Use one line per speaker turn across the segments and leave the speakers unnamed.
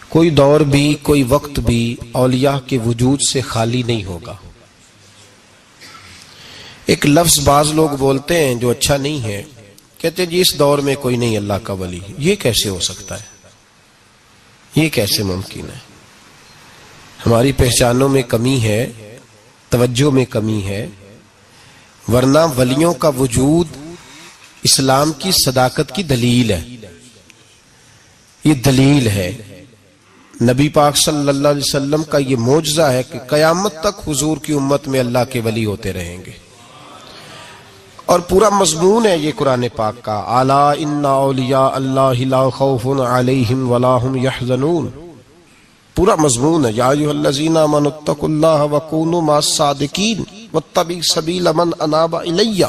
کوئی دور بھی کوئی وقت بھی اولیاء کے وجود سے خالی نہیں ہوگا۔ ایک لفظ بعض لوگ بولتے ہیں جو اچھا نہیں ہے، کہتے ہیں جی اس دور میں کوئی نہیں اللہ کا ولی۔ یہ کیسے ہو سکتا ہے؟ یہ کیسے ممکن ہے؟ ہماری پہچانوں میں کمی ہے، توجہ میں کمی ہے، ورنہ ولیوں کا وجود اسلام کی صداقت کی دلیل ہے۔ یہ دلیل ہے، نبی پاک صلی اللہ علیہ وسلم کا یہ معجزہ ہے کہ قیامت تک حضور کی امت میں اللہ کے ولی ہوتے رہیں گے۔ اور پورا مضمون ہے یہ قرآن پاک کا، الا ان اولیاء اللہ لا خوف علیہم ولا هم یحزنون۔ پورا مضمون ہے، یا ایھا الذین آمنوا اتقوا اللہ وکونوا مع الصادقین واتبعوا سبیل من اناب الی۔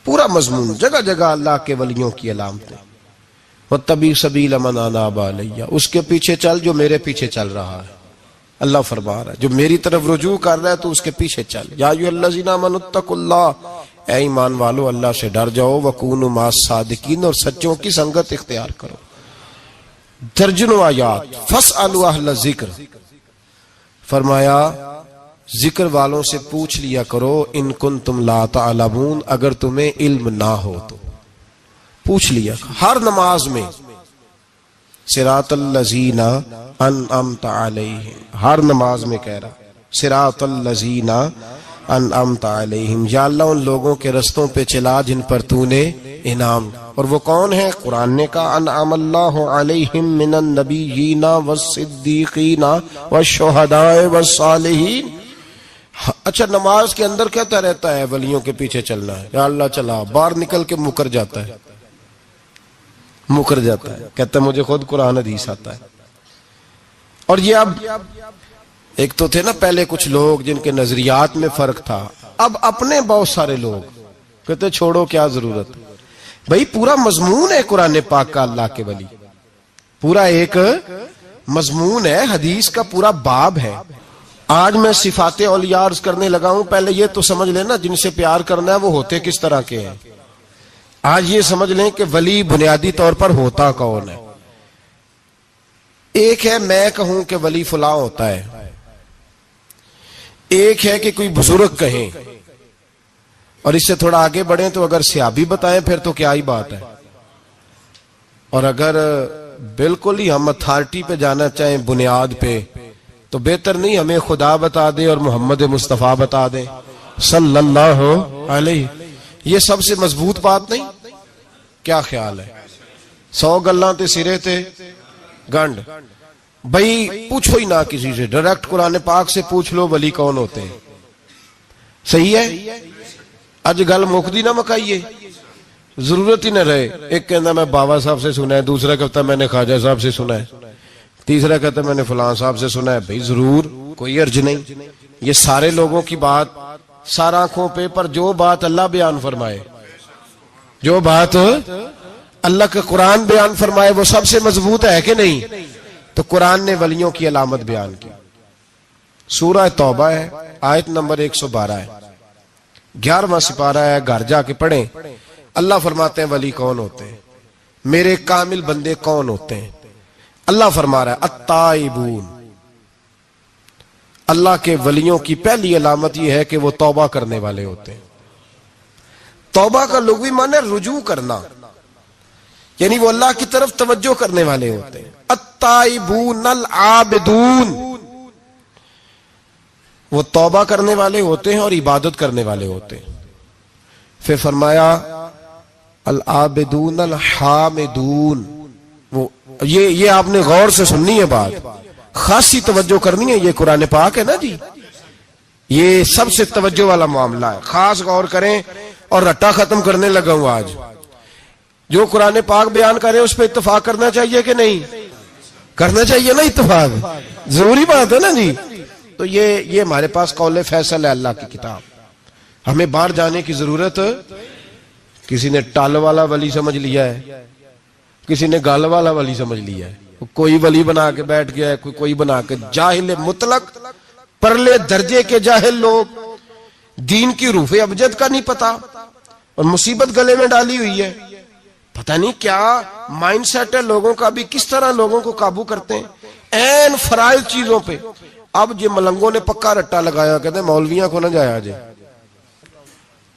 پورا مضمون، جگہ جگہ اللہ کے ولیوں کی علامتیں، واتبعوا سبیل من اناب الی، اس کے پیچھے چل جو میرے پیچھے چل رہا ہے۔ اللہ فرما رہا ہے جو میری طرف رجوع کر رہا ہے تو اس کے پیچھے چل۔ یا ایھا الذین آمنوا اتقوا اللہ، اے ایمان والو اللہ سے ڈر جاؤ، وکونوا مع الصادقین، اور سچوں کی سنگت اختیار کرو۔ درجنوں آیات، فاسألوا اہل الذکر، فرمایا ذکر والوں سے پوچھ لیا کرو، ان کنتم لا تعلمون، اگر تمہیں علم نہ ہو تو پوچھ لیا۔ ہر نماز میں صراط الذین انعمت علیہم، ہر نماز میں کہہ رہا صراط الذین انعمت علیہم، یا اللہ ان لوگوں کے رستوں پہ چلا جن پر تو نے انعام۔ اور وہ کون ہے؟ قرآن نے کہا انعم اللہ علیہم من النبیین والصدیقین والشہداء والصالحین۔ اچھا نماز کے اندر کہتا رہتا ہے ولیوں کے پیچھے چلنا ہے، یا اللہ چلا، باہر نکل کے مکر جاتا ہے، مکر جاتا ہے، کہتا ہے مجھے خود قرآن حدیث آتا ہے۔ اور یہ اب ایک تو تھے نا پہلے کچھ لوگ جن کے نظریات میں فرق تھا، اب اپنے بہت سارے لوگ کہتے چھوڑو کیا ضرورت۔ بھئی پورا مضمون ہے قرآن پاک کا اللہ کے ولی، پورا ایک مضمون ہے، حدیث کا پورا باب ہے۔ آج میں صفات اولیاء عرض کرنے لگا ہوں، پہلے یہ تو سمجھ لینا جن سے پیار کرنا ہے وہ ہوتے کس طرح کے ہیں۔ آج یہ سمجھ لیں کہ ولی بنیادی طور پر ہوتا کون ہے۔ ایک ہے میں کہوں کہ ولی فلاں ہوتا ہے، ایک ہے کہ کوئی بزرگ کہیں، اور اس سے تھوڑا آگے بڑھیں تو اگر صحابی بتائیں پھر تو کیا ہی بات ہے، اور اگر بالکل ہی ہم اتھارٹی پہ جانا چاہیں بنیاد پہ تو بہتر نہیں ہمیں خدا بتا دے اور محمد مصطفیٰ بتا دے صلی اللہ علیہ۔ یہ سب سے مضبوط بات نہیں؟ کیا خیال ہے؟ 100 گلاں تے سرے تے گنڈ۔ بھئی پوچھو ہی نہ کسی سے، ڈائریکٹ قرآن پاک سے پوچھ لو ولی کون ہوتے ہیں۔ صحیح ہے؟ اج گل مکدی نہ مکائیے، ضرورت ہی نہ رہے۔ ایک کہنا میں باوا صاحب سے سنا ہے، دوسرا کہتا میں نے خواجہ صاحب سے سنا ہے، تیسرا کہتا میں نے فلاں صاحب سے سنا ہے۔ بھئی ضرور، کوئی عرض نہیں۔ یہ سارے لوگوں کی بات، سارا آنکھوں پہ، پر جو بات اللہ بیان فرمائے، جو بات اللہ کے قرآن بیان فرمائے وہ سب سے مضبوط ہے کہ نہیں؟ تو قرآن نے ولیوں کی علامت بیان کی۔ سورہ توبہ ہے، آیت نمبر 112 ہے، 11واں سپارہ ہے، گھر جا کے پڑھیں۔ اللہ فرماتے ہیں ولی کون ہوتے ہیں، میرے کامل بندے کون ہوتے ہیں۔ اللہ فرما رہا ہے التائبون، اللہ کے ولیوں کی پہلی علامت یہ ہے کہ وہ توبہ کرنے والے ہوتے ہیں۔ توبہ کا لغوی معنی رجوع کرنا، یعنی وہ اللہ کی طرف توجہ کرنے والے ہوتے ہیں۔ التائبون العابدون، وہ توبہ کرنے والے ہوتے ہیں اور عبادت کرنے والے ہوتے ہیں۔ پھر فرمایا العابدون الحامدون، وہ یہ آپ نے غور سے سننی ہے بات، خاصی توجہ کرنی ہے، یہ قرآن پاک ہے نا جی، یہ سب سے توجہ والا معاملہ ہے، خاص غور کریں۔ اور رٹا ختم کرنے لگا ہوں آج، جو قرآن پاک بیان کرے اس پہ اتفاق کرنا چاہیے کہ نہیں؟ کرنا چاہیے نا اتفاق، ضروری بات ہے نا جی۔ تو یہ ہمارے پاس قول فیصل ہے اللہ کی کتاب، ہمیں باہر جانے کی ضرورت۔ کسی نے ٹال والا ولی سمجھ لیا ہے، کسی نے گال والا ولی سمجھ لیا ہے، کوئی ولی بنا کے بیٹھ گیا ہے، کوئی بنا کے۔ جاہل مطلق، پرلے درجے کے جاہل لوگ، دین کی روح ابجد کا نہیں پتا، اور مصیبت گلے میں ڈالی ہوئی ہے۔ پتہ نہیں کیا مائنڈ سیٹ ہے لوگوں کا بھی، کس طرح لوگوں کو قابو کرتے ہیں این فرائض چیزوں پہ۔ اب یہ ملنگوں نے پکا رٹا لگایا، کہتے ہیں مولویاں کو نہ جایا جائے۔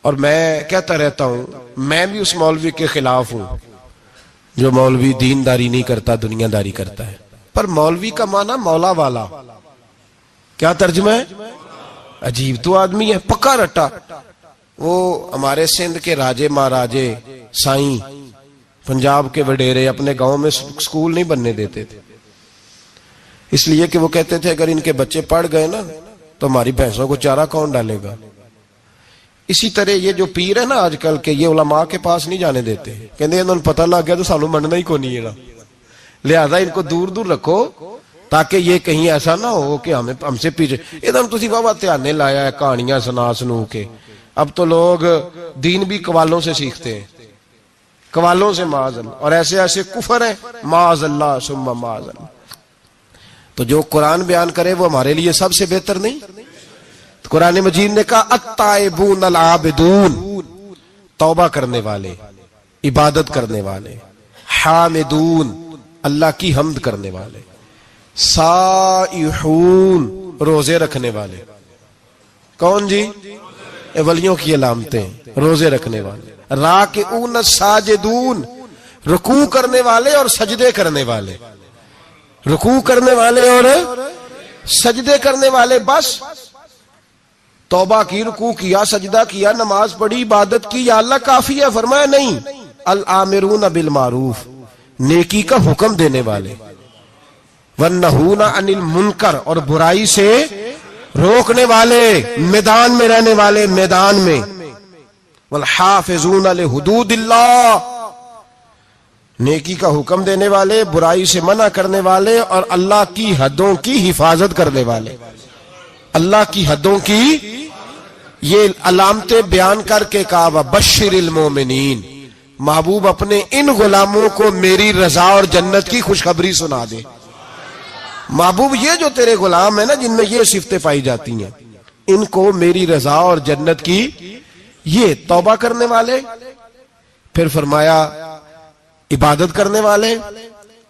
اور میں کہتا رہتا ہوں میں بھی اس مولوی کے خلاف ہوں جو مولوی دینداری نہیں کرتا، دنیا داری کرتا ہے۔ پر مولوی کا معنی مولا والا، کیا ترجمہ ہے؟ عجیب تو آدمی ہے، پکا رٹا۔ وہ ہمارے سندھ کے راجے مہاراجے سائیں، پنجاب کے وڈیرے اپنے گاؤں میں سکول نہیں بننے دیتے تھے، اس لیے کہ وہ کہتے تھے اگر ان کے بچے پڑھ گئے نا تو ہماری بھینسوں کو چارہ کون ڈالے گا۔ اسی طرح یہ جو پیر ہے نا آج کل کے، یہ علماء کے پاس نہیں جانے دیتے، کہتے انہوں نے پتہ لگ گیا تو سانو مننا ہی کو نہیں ہے نا، لہذا ان کو دور دور رکھو تاکہ یہ کہیں ایسا نہ ہو کہ ہم سے پیچھے۔ ادھر تسی بابا تیانے لایا ہے کہانیاں سنا سنو کے۔ اب تو لوگ دین بھی قوالوں سے سیکھتے ہیں، قوالوں سے معاذ اللہ، اور ایسے ایسے کفر ہیں معاذ اللہ ثم معاذ اللہ۔ تو جو قرآن بیان کرے وہ ہمارے لیے سب سے بہتر نہیں؟ تو قرآن مجید نے کہا التائبون العابدون، توبہ کرنے والے، عبادت کرنے والے، حامدون، اللہ کی حمد کرنے والے، سائحون، روزے رکھنے والے۔ کون جی؟ ولیوں کی علامتیں، روزے رکھنے والے، راکعون ساجدون، رکوع کرنے والے اور سجدے کرنے والے، رکوع کرنے والے اور سجدے کرنے والے۔ بس توبہ کی، رکوع کیا، سجدہ کیا، نماز پڑھی، عبادت کی، یا اللہ کافی ہے؟ فرمایا نہیں، الآمرون بالمعروف، نیکی کا حکم دینے والے، والنہون عن المنکر، اور برائی سے روکنے والے، میدان میں رہنے والے، میدان میں، والحافظون لحدود اللہ، نیکی کا حکم دینے والے، برائی سے منع کرنے والے، اور اللہ کی حدوں کی حفاظت کرنے والے۔ اللہ کی حدوں کی یہ علامتیں بیان کر کے کہا وبشر المومنین، محبوب اپنے ان غلاموں کو میری رضا اور جنت کی خوشخبری سنا دے۔ محبوب یہ جو تیرے غلام ہیں نا جن میں یہ صفتیں پائی جاتی ہیں، ان کو میری رضا اور جنت کی، یہ توبہ کرنے والے، پھر فرمایا عبادت کرنے والے،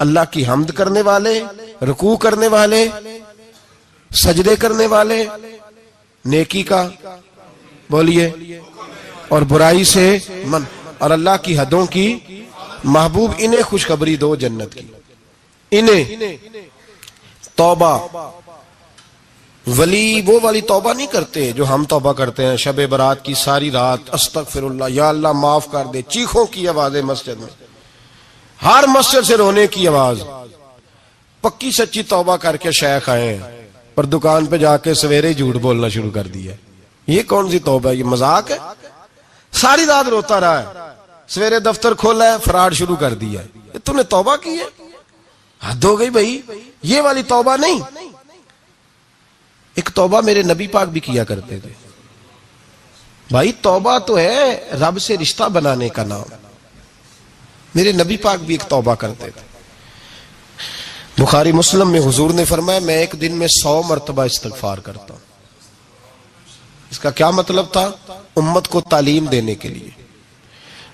اللہ کی حمد کرنے والے، رکوع کرنے والے، سجدے کرنے والے، نیکی کا بولیے اور برائی سے من، اور اللہ کی حدوں کی۔ محبوب انہیں خوشخبری دو جنت کی، انہیں توبہ۔ ولی وہ والی توبہ نہیں کرتے جو ہم توبہ کرتے ہیں، شب برات کی ساری رات استغفر اللہ، یا اللہ معاف کر دے، چیخوں کی آوازیں مسجد میں، ہر مسجد سے رونے کی آواز۔ پکی سچی توبہ کر کے شیخ آئے ہیں اور دکان پہ جا کے سویرے جھوٹ بولنا شروع کر دیا۔ یہ کون سی توبہ ہے؟ یہ مذاق ہے؟ ساری رات روتا رہا ہے، سویرے دفتر کھولا ہے، فراڈ شروع کر دیا ہے۔ تم نے توبہ کی ہے؟ حد ہو گئی بھائی، یہ والی توبہ نہیں۔ ایک توبہ میرے نبی پاک بھی کیا کرتے تھے۔ بھائی توبہ تو ہے رب سے رشتہ بنانے کا نام، میرے نبی پاک بھی ایک توبہ کرتے تھے۔ بخاری مسلم میں حضور نے فرمایا میں ایک دن میں 100 مرتبہ استغفار کرتا ہوں۔ اس کا کیا مطلب تھا؟ امت کو تعلیم دینے کے لیے۔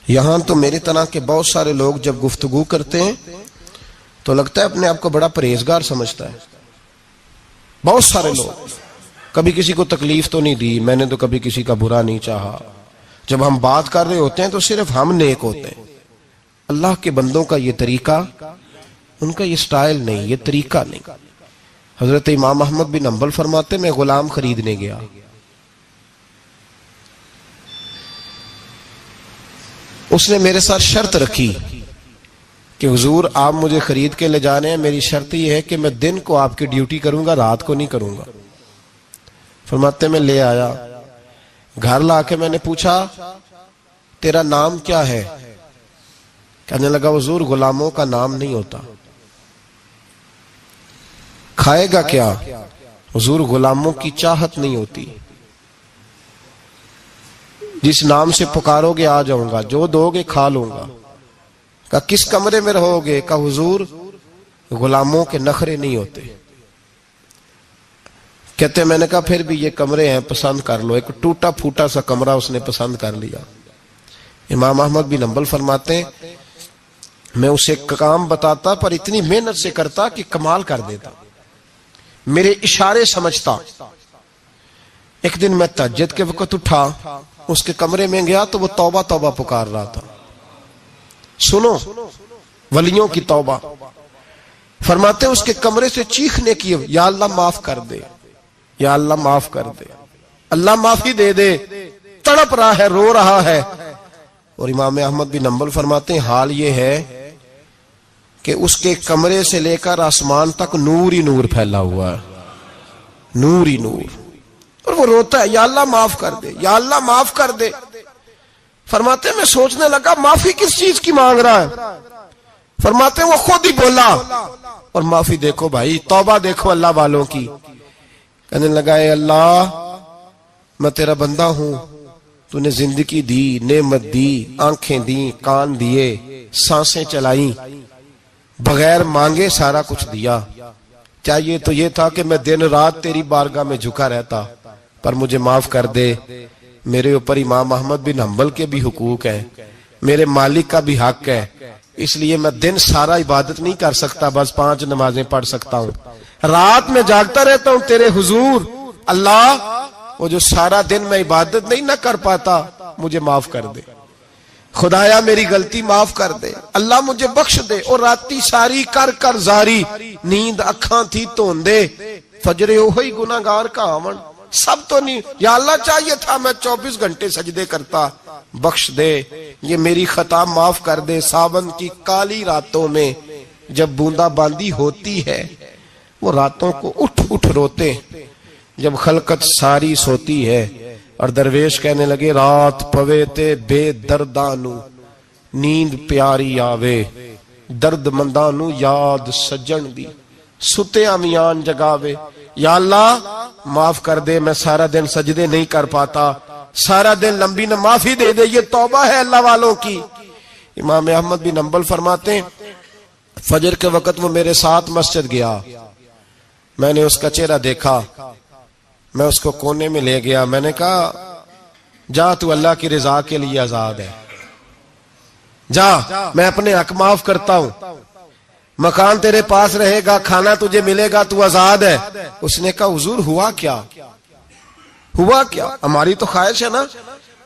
یہاں تو میرے طرح کے بہت سارے لوگ جب گفتگو کرتے ہیں تو لگتا ہے اپنے آپ کو بڑا پرہیزگار سمجھتا ہے۔ بہت سارے لوگ، کبھی کسی کو تکلیف تو نہیں دی، میں نے تو کبھی کسی کا برا نہیں چاہا۔ جب ہم بات کر رہے ہوتے ہیں تو صرف ہم نیک ہوتے ہیں۔ اللہ کے بندوں کا یہ طریقہ، ان کا یہ سٹائل نہیں، یہ طریقہ نہیں۔ حضرت امام احمد بن حنبل فرماتے میں غلام خریدنے گیا، اس نے میرے ساتھ شرط رکھی کہ حضور آپ مجھے خرید کے لے جانے ہیں، میری شرط یہ ہے کہ میں دن کو آپ کی ڈیوٹی کروں گا، رات کو نہیں کروں گا۔ فرماتے میں لے آیا، گھر لا کے میں نے پوچھا تیرا نام کیا ہے؟ کہنے لگا حضور غلاموں کا نام نہیں ہوتا۔ کھائے گا کیا؟ حضور غلاموں کی چاہت نہیں ہوتی، جس نام سے پکارو گے آ جاؤں گا، جو دو گے کھا لوں گا۔ کہا کس کمرے میں رہو گے؟ کہا حضور غلاموں کے نخرے نہیں ہوتے۔ کہتے میں نے کہا پھر بھی یہ کمرے ہیں پسند کر لو۔ ایک ٹوٹا پھوٹا سا کمرہ اس نے پسند کر لیا۔ امام احمد بن حنبل فرماتے ہیں میں اسے کام بتاتا پر اتنی محنت سے کرتا کہ کمال کر دیتا، میرے اشارے سمجھتا۔ ایک دن میں تہجد کے وقت اٹھا، اس کے کمرے میں گیا تو وہ توبہ توبہ پکار رہا تھا۔ سنو ولیوں کی توبہ، فرماتے اس کے کمرے سے چیخنے کی، یا اللہ معاف کر دے، یا اللہ معاف کر دے، اللہ معافی دے دے، تڑپ رہا ہے، رو رہا ہے۔ اور امام احمد بن حنبل فرماتے ہیں حال یہ ہے کہ اس کے کمرے سے لے کر آسمان تک نور ہی نور پھیلا ہوا ہے، نور ہی نور، اور وہ روتا ہے یا اللہ معاف کر دے، یا اللہ معاف کر دے۔ فرماتے ہیں میں سوچنے لگا معافی کس چیز کی مانگ رہا ہے؟ فرماتے ہیں وہ خود ہی بولا، اور معافی دیکھو بھائی، توبہ دیکھو اللہ والوں کی۔ کہنے لگا اے اللہ میں تیرا بندہ ہوں، تو نے زندگی دی، نعمت دی، آنکھیں دی، کان دیے، سانسیں چلائیں، بغیر مانگے سارا کچھ دیا۔ چاہیے تو یہ تھا کہ میں دن رات تیری بارگاہ میں جھکا رہتا، پر مجھے معاف کر دے۔ میرے اوپر امام احمد بن حنبل کے بھی حقوق ہیں، میرے مالک کا بھی حق ہے، اس لیے میں دن سارا عبادت نہیں کر سکتا، بس 5 نمازیں پڑھ سکتا ہوں، رات میں جاگتا رہتا ہوں تیرے حضور۔ اللہ وہ جو سارا دن میں عبادت نہیں نہ کر پاتا مجھے معاف کر دے، خدایا میری غلطی معاف کر دے، اللہ مجھے بخش دے۔ اور راتی ساری کر کر زاری، نیند اکھاں تھی توندے، فجرے ہوئی گناہگار کا آون، سب تو نہیں، یا اللہ چاہیے تھا میں 24 گھنٹے سجدے کرتا، بخش دے، یہ میری خطا معاف کر دے۔ ساون کی کالی راتوں میں جب بوندا باندی ہوتی ہے، وہ راتوں کو اٹھ اٹھ روتے، جب خلقت ساری سوتی ہے، اور درویش کہنے لگے رات پوے تے بے دردانو، نیند پیاری آوے، درد مندانو یاد سجن دی، ستے امیان جگاوے۔ یا اللہ معاف کر دے، میں سارا دن سجدے نہیں کر پاتا، سارا دن لمبی نہ، معافی دے دے، یہ توبہ ہے اللہ والوں کی۔ امام احمد بن حنبل فرماتے ہیں فجر کے وقت وہ میرے ساتھ مسجد گیا، میں نے اس کا چہرہ دیکھا، میں اس کو کونے میں لے گیا، میں نے کہا جا تو اللہ کی رضا کے لیے آزاد ہے، جا میں اپنے حق معاف کرتا ہوں، مکان تیرے پاس رہے گا، کھانا تجھے ملے گا، تو آزاد ہے۔ اس نے کہا حضور ہوا کیا، ہوا کیا؟ ہماری تو خواہش ہے نا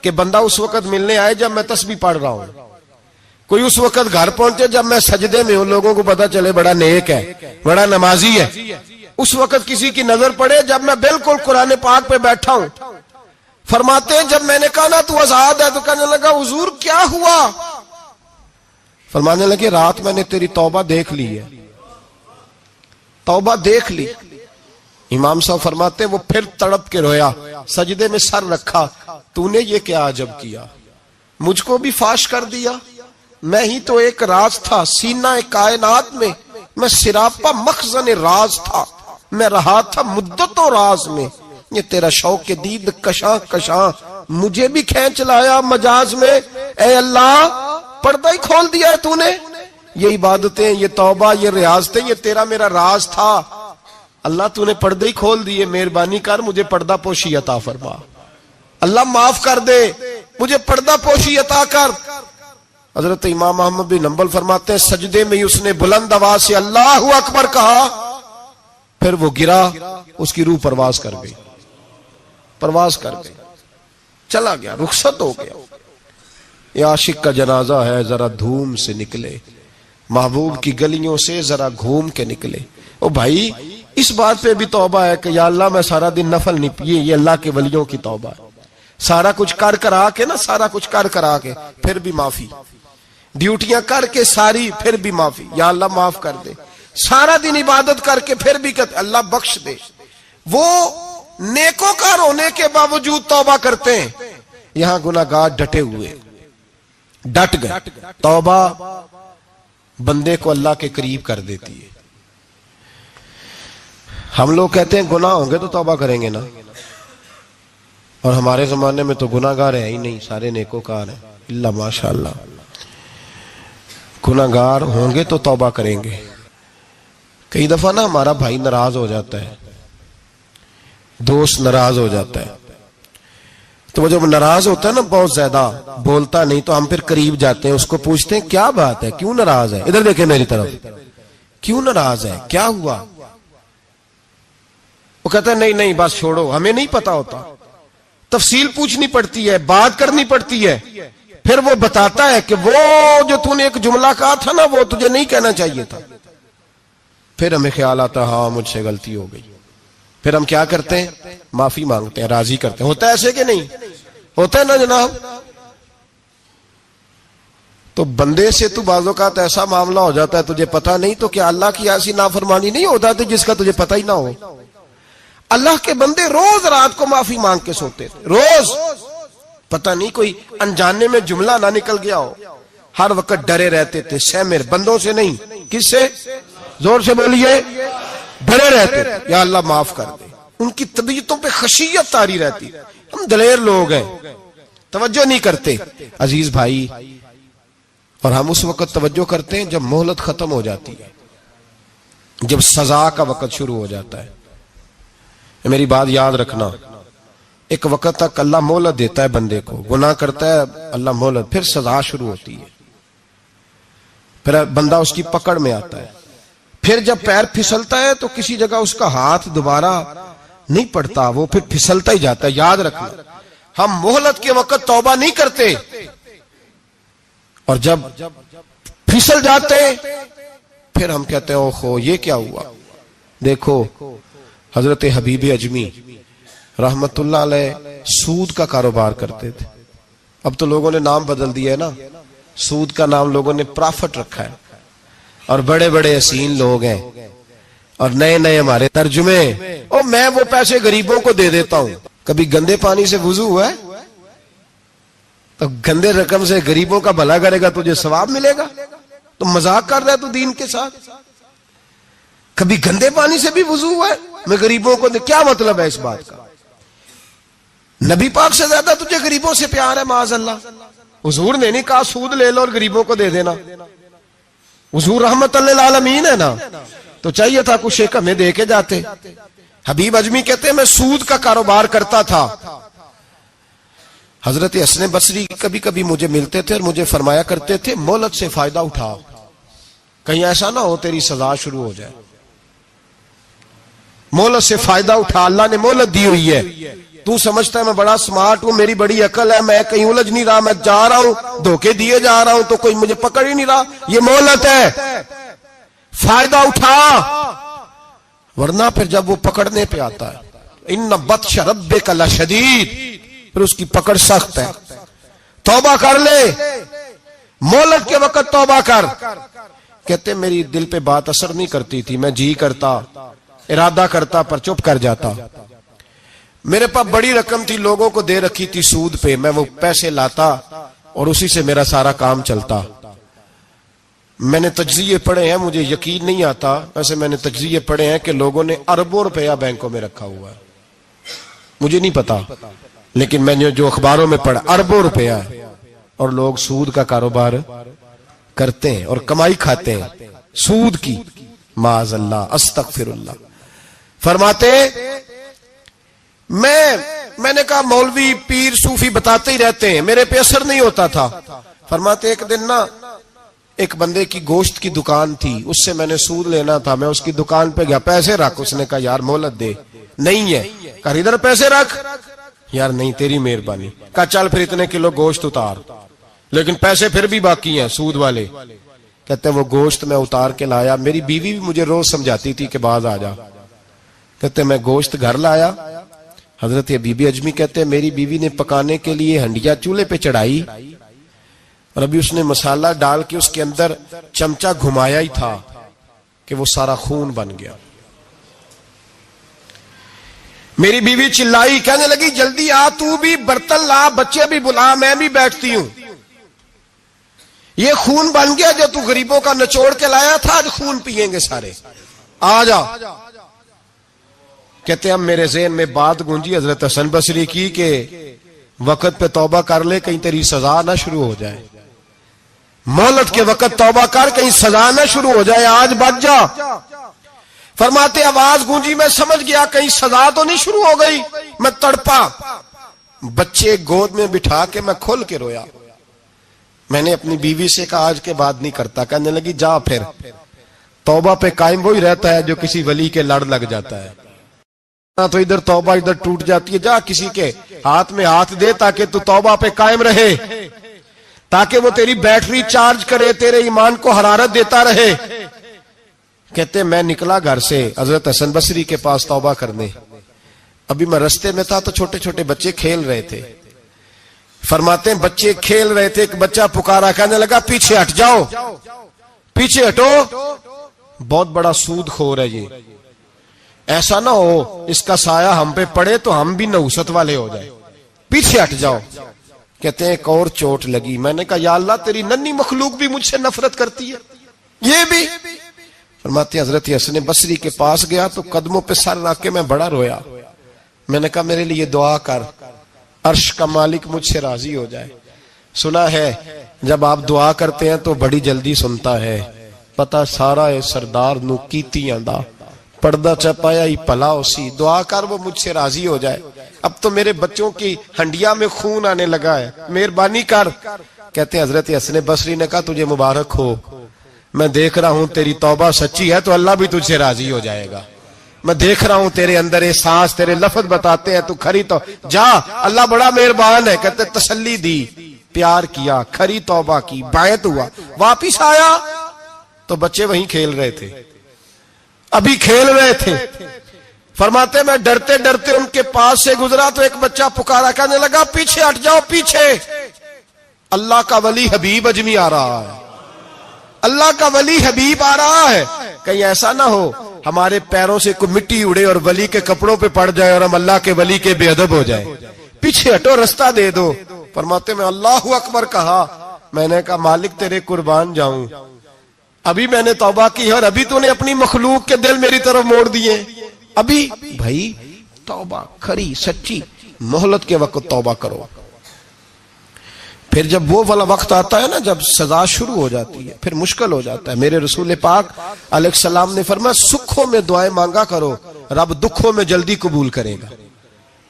کہ بندہ اس وقت ملنے آئے جب میں تسبیح پڑھ رہا ہوں، کوئی اس وقت گھر پہنچے جب میں سجدے میں ہوں، لوگوں کو پتا چلے بڑا نیک ہے، بڑا نمازی ہے۔ اس وقت کسی کی نظر پڑے جب میں بالکل قرآن پاک پہ بیٹھا ہوں۔ فرماتے ہیں جب میں نے کہا نا تو آزاد ہے، تو کہنے لگا حضور کیا ہوا؟ فرمانے لگے رات میں نے تیری توبہ دیکھ لی ہے، توبہ دیکھ لی۔ امام صاحب فرماتے ہیں وہ پھر تڑپ کے رویا، سجدے میں سر رکھا، تو نے یہ کیا عجب کیا، مجھ کو بھی فاش کر دیا، میں ہی تو ایک راز تھا سینہ کائنات میں، میں سراپا مخزن راز تھا، میں رہا تھا مدت و راز میں، یہ تیرا شوق دید کشاں کشاں مجھے بھی کھینچ لایا مجاز میں۔ اے اللہ پردہ ہی کھول دیا ہے تو نے، یہ عبادتیں، یہ توبہ، یہ ریاضتیں، یہ تیرا میرا راز تھا، اللہ تو نے پردے ہی کھول دیے، مہربانی کر مجھے پردہ پوشی عطا فرما، اللہ معاف کر دے، مجھے پردہ پوشی عطا کر۔ حضرت امام احمد بن حنبل فرماتے ہیں سجدے میں اس نے بلند آواز سے اللہ اکبر کہا، پھر وہ گرا، اس کی روح پرواز کر گئی، پرواز کر گئی، چلا گیا، رخصت ہو گیا۔ یہ عاشق کا جنازہ ہے، ذرا دھوم سے نکلے، محبوب کی گلیوں سے ذرا گھوم کے نکلے۔ او بھائی اس بات پہ بھی توبہ ہے کہ یا اللہ میں سارا دن نفل نہیں پیے، یہ اللہ کے ولیوں کی توبہ ہے، سارا کچھ کر کر آ کے نا، سارا کچھ کر کر آ کے پھر بھی معافی، ڈیوٹیاں کر کے ساری پھر بھی معافی، یا اللہ معاف کر دے، سارا دن عبادت کر کے پھر بھی کہتے اللہ بخش دے۔ وہ نیکوکار ہونے کے باوجود توبہ کرتے ہیں، یہاں گناہگار ڈٹے ہوئے، ڈٹ گئے۔ توبہ بندے کو اللہ کے قریب کر دیتی ہے۔ ہم لوگ کہتے ہیں گناہ ہوں گے تو توبہ کریں گے نا، اور ہمارے زمانے میں تو گناہگار ہے ہی نہیں، سارے نیکوکار ہیں، اللہ ماشاءاللہ۔ گناہگار ہوں گے تو توبہ کریں گے۔ کئی دفعہ نا ہمارا بھائی ناراض ہو جاتا ہے، دوست ناراض ہو جاتا ہے، تو وہ جب ناراض ہوتا ہے نا بہت زیادہ بولتا نہیں تو ہم پھر قریب جاتے ہیں, اس کو پوچھتے ہیں کیا بات ہے, کیوں ناراض ہے, ادھر دیکھیں میری طرف, کیوں ناراض ہے, کیا ہوا؟ وہ کہتا ہے نہیں نہیں بس چھوڑو, ہمیں نہیں پتا ہوتا, تفصیل پوچھنی پڑتی ہے, بات کرنی پڑتی ہے. پھر وہ بتاتا ہے کہ وہ جو تو نے ایک جملہ کہا تھا نا وہ تجھے نہیں کہنا چاہیے تھا. پھر ہمیں خیال آتا ہاں مجھ سے غلطی ہو گئی. پھر ہم کیا کرتے ہیں, معافی مانگتے ہیں, راضی کرتے ہیں. ہوتا ہے ایسے کہ نہیں ہوتا ہے نا جناب؟ تو بندے سے تو بعض اوقات ایسا معاملہ ہو جاتا ہے تجھے پتا نہیں, تو کیا اللہ کی ایسی نافرمانی نہیں ہوتا تھی جس کا تجھے پتا ہی نہ ہو؟ اللہ کے بندے روز رات کو معافی مانگ کے سوتے تھے, روز. پتہ نہیں کوئی انجانے میں جملہ نہ نکل گیا ہو. ہر وقت ڈرے رہتے تھے, سہمر بندوں سے نہیں, کس سے؟ زور سے بولیے. ڈرے رہتے تھے یا اللہ معاف کر دے. ان کی طبیعتوں پہ خشیت طاری رہتی. ہم دلیر لوگ ہیں, توجہ نہیں کرتے عزیز بھائی. اور ہم اس وقت توجہ کرتے ہیں جب مہلت ختم ہو جاتی ہے, جب سزا کا وقت شروع ہو جاتا ہے. میری بات یاد رکھنا, ایک وقت تک اللہ مہلت دیتا ہے بندے کو, گناہ کرتا ہے اللہ مہلت, پھر سزا شروع ہوتی ہے, پھر بندہ اس کی پکڑ میں آتا ہے. پھر جب پیر پھسلتا ہے تو کسی جگہ اس کا ہاتھ دوبارہ نہیں پڑتا, وہ پھر پھسلتا ہی جاتا ہے. یاد رکھنا, ہم مہلت کے وقت توبہ نہیں کرتے, اور جب پھسل جاتے پھر ہم کہتے ہیں اوہو یہ کیا ہوا. دیکھو حضرت حبیب اجمی رحمت اللہ علیہ سود کا کاروبار کرتے تھے. اب تو لوگوں نے نام بدل دیا ہے نا, سود کا نام لوگوں نے پرافٹ رکھا ہے, اور بڑے بڑے حسین لوگ ہیں اور نئے نئے ہمارے ترجمے, اور میں وہ پیسے غریبوں کو دے دیتا ہوں. کبھی گندے پانی سے وضو ہوا ہے تو گندے رقم سے غریبوں کا بھلا کرے گا تجھے ثواب ملے گا؟ تو مذاق کر رہا ہے تو دین کے ساتھ. کبھی گندے پانی سے بھی وضو ہوا ہے, میں غریبوں کو کیا مطلب ہے اس بات کا؟ نبی پاک سے زیادہ تجھے غریبوں سے پیار ہے معاذ اللہ. حضور نے نہیں کہا سود لے لو اور غریبوں کو دے دینا, حضور رحمت للعالمین ہے نا, تو چاہیے تھا کچھ ایک ہمیں دے کے جاتے. حبیب اجمی کہتے ہیں میں سود کا کاروبار کرتا تھا. حضرت حسن بصری کبھی کبھی مجھے ملتے تھے اور مجھے فرمایا کرتے تھے مہلت سے فائدہ اٹھا, کہیں ایسا نہ ہو تیری سزا شروع ہو جائے. مہلت سے فائدہ اٹھا, اللہ نے مہلت دی ہوئی ہے. تو سمجھتا ہے میں بڑا سمارٹ ہوں, میری بڑی عقل ہے, میں کہیں الجھ نہیں رہا, میں جا رہا ہوں دھوکے دیے جا رہا ہوں تو کوئی مجھے پکڑ ہی نہیں رہا. یہ مہلت ہے, فائدہ اٹھا, ورنہ پھر جب وہ پکڑنے پہ آتا ہے ان بطش ربک لشدید, پھر اس کی پکڑ سخت ہے. توبہ کر لے, مہلت کے وقت توبہ کر. کہتے میری دل پہ بات اثر نہیں کرتی تھی, میں جی کرتا ارادہ کرتا پر چپ کر جاتا. میرے پاس بڑی رقم تھی, لوگوں کو دے رکھی تھی سود پہ, میں وہ پیسے لاتا اور اسی سے میرا سارا کام چلتا. میں نے تجزیے پڑھے ہیں, مجھے یقین نہیں آتا, ویسے میں نے تجزیے پڑھے ہیں کہ لوگوں نے اربوں روپیہ بینکوں میں رکھا ہوا ہے. مجھے نہیں پتا, لیکن میں نے جو اخباروں میں پڑھا اربوں روپیہ ہے, اور لوگ سود کا کاروبار کرتے ہیں اور کمائی کھاتے ہیں سود کی. معاذ اللہ, استغفر اللہ. فرماتے میں نے کہا مولوی پیر صوفی بتاتے ہی رہتے ہیں, میرے پہ اثر نہیں ہوتا تھا. فرماتے ایک دن نا ایک بندے کی گوشت کی دکان تھی, اس سے میں نے سود لینا تھا, میں اس کی دکان پہ گیا, پیسے رکھ. اس نے کہا یار مہلت دے. نہیں ہے. کہا ادھر پیسے رکھ. یار نہیں تیری مہربانی. کہا چل پھر اتنے کلو گوشت اتار, لیکن پیسے پھر بھی باقی ہیں سود والے. کہتے وہ گوشت میں اتار کے لایا, میری بیوی بھی مجھے روز سمجھاتی تھی کہ باز آ جا. کہتے میں گوشت گھر لایا, حضرت بی بی اجمی کہتے ہیں میری بیوی نے پکانے کے لیے ہنڈیا چولہے پہ چڑھائی, اور ابھی اس نے مسالہ ڈال کے اس کے اندر چمچہ گھمایا ہی تھا کہ وہ سارا خون بن گیا. میری بیوی چلائی, کہنے لگی جلدی آ, تو بھی برتن لا, بچے بھی بلا, میں بھی بیٹھتی ہوں. یہ خون بن گیا جو تو غریبوں کا نچوڑ کے لایا تھا, آج خون پیئیں گے سارے, آ جا. کہتے ہیں میرے ذہن میں بات گونجی حضرت حسن بصری کی کہ وقت پہ توبہ کر لے, کہیں تیری سزا نہ شروع ہو جائے. مہلت کے وقت توبہ کر, کہیں سزا نہ شروع ہو جائے, آج بچ جا. فرماتے آواز گونجی, میں سمجھ گیا کہیں سزا تو نہیں شروع ہو گئی. میں تڑپا, بچے گود میں بٹھا کے میں کھول کے رویا. میں نے اپنی بیوی سے کہا آج کے بعد نہیں کرتا. کہنے لگی جا پھر. توبہ پہ قائم وہی رہتا ہے جو کسی ولی کے لڑ لگ جاتا ہے. تو ادھر توبہ ادھر ٹوٹ جاتی ہے. جا کسی کے ہاتھ میں ہاتھ دے تاکہ تو توبہ پہ قائم رہے, تاکہ وہ تیری بیٹری چارج کرے, تیرے ایمان کو حرارت دیتا رہے. کہتے میں نکلا گھر سے حضرت حسن بصری کے پاس توبہ کرنے. ابھی میں رستے میں تھا تو چھوٹے چھوٹے بچے کھیل رہے تھے. فرماتے ہیں بچے کھیل رہے تھے, ایک بچہ پکارا, کہنے لگا پیچھے ہٹ جاؤ, پیچھے ہٹو, بہت بڑا سود خور ہے یہ, ایسا نہ ہو اس کا سایہ ہم پہ پڑے تو ہم بھی نحوست والے ہو جائیں, پیچھے ہٹ جاؤ. کہتے ہیں ایک اور چوٹ لگی. میں نے کہا یا اللہ تیری ننھی مخلوق بھی مجھ سے نفرت کرتی ہے, یہ بھی. فرماتے ہیں حضرت حسن بصری کے پاس گیا تو قدموں پہ سر رکھ کے میں بڑا رویا. میں نے کہا میرے لیے دعا کر, عرش کا مالک مجھ سے راضی ہو جائے. سنا ہے جب آپ دعا کرتے ہیں تو بڑی جلدی سنتا ہے. پتا سارا ہے سردار نو کیتیاں دا پردہ چپایا ہی پلا اسی. دعا کر وہ مجھ سے راضی ہو جائے. اب تو میرے بچوں کی ہنڈیا میں خون آنے لگا ہے, مہربانی کر. کہتے ہیں حضرت حسن بصری نے کہا تجھے مبارک ہو, میں دیکھ رہا ہوں تیری توبہ سچی ہے تو اللہ بھی تجھ سے راضی ہو جائے گا. میں دیکھ رہا ہوں تیرے اندر احساس, تیرے لفظ بتاتے ہیں تو کھری تو جا, اللہ بڑا مہربان ہے. کہتے تسلی دی, پیار کیا, کھری توبہ کی, بیعت ہوا, واپس آیا تو بچے وہیں کھیل رہے تھے, ابھی کھیل رہے تھے. فرماتے میں ڈرتے ڈرتے ان کے پاس سے گزرا تو ایک بچہ پکارا, کہنے لگا پیچھے ہٹ جاؤ, پیچھے. اللہ کا ولی حبیب اجمی آ رہا ہے, اللہ کا ولی حبیب آ رہا ہے. کہیں ایسا نہ ہو ہمارے پیروں سے کوئی مٹی اڑے اور ولی کے کپڑوں پہ پڑ جائے اور ہم اللہ کے ولی کے بے ادب ہو جائے. پیچھے ہٹو, رستہ دے دو. فرماتے میں اللہ اکبر کہا. میں نے کہا مالک تیرے قربان جاؤں, ابھی میں نے توبہ کی اور ابھی تو نے اپنی مخلوق کے دل میری طرف موڑ دیے. ابھی بھائی توبہ کھری سچی, مہلت کے وقت توبہ کرو. پھر جب وہ والا وقت آتا ہے نا جب سزا شروع ہو جاتی ہے پھر مشکل ہو جاتا ہے. میرے رسول پاک علیہ السلام نے فرمایا سکھوں میں دعائیں مانگا کرو, رب دکھوں میں جلدی قبول کرے گا.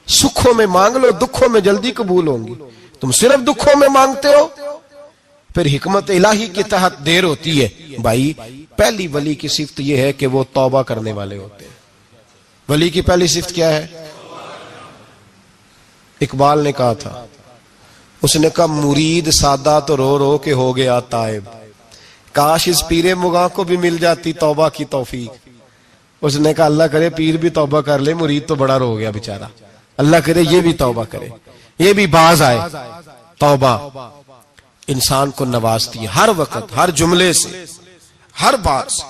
سکھوں میں مانگ لو, دکھوں میں جلدی قبول ہوں گی. تم صرف دکھوں میں مانگتے ہو پھر حکمت الہی کے تحت دیر ہوتی ہے. بھائی پہلی ولی کی صفت یہ ہے کہ وہ توبہ کرنے والے ہوتے ہیں. ولی کی پہلی صفت کیا ہے؟ اقبال نے کہا تھا, اس نے کہا مرید سادہ تو رو رو کے ہو گیا تائب, کاش اس پیر مغاں کو بھی مل جاتی توبہ کی توفیق. اس نے کہا اللہ کرے پیر بھی توبہ کر لے, مرید تو بڑا رو گیا بیچارہ, اللہ کرے یہ بھی توبہ کرے, یہ بھی باز آئے. توبہ انسان کو نوازتی ہے ہر وقت, ہر جملے سے, ہر بات سے.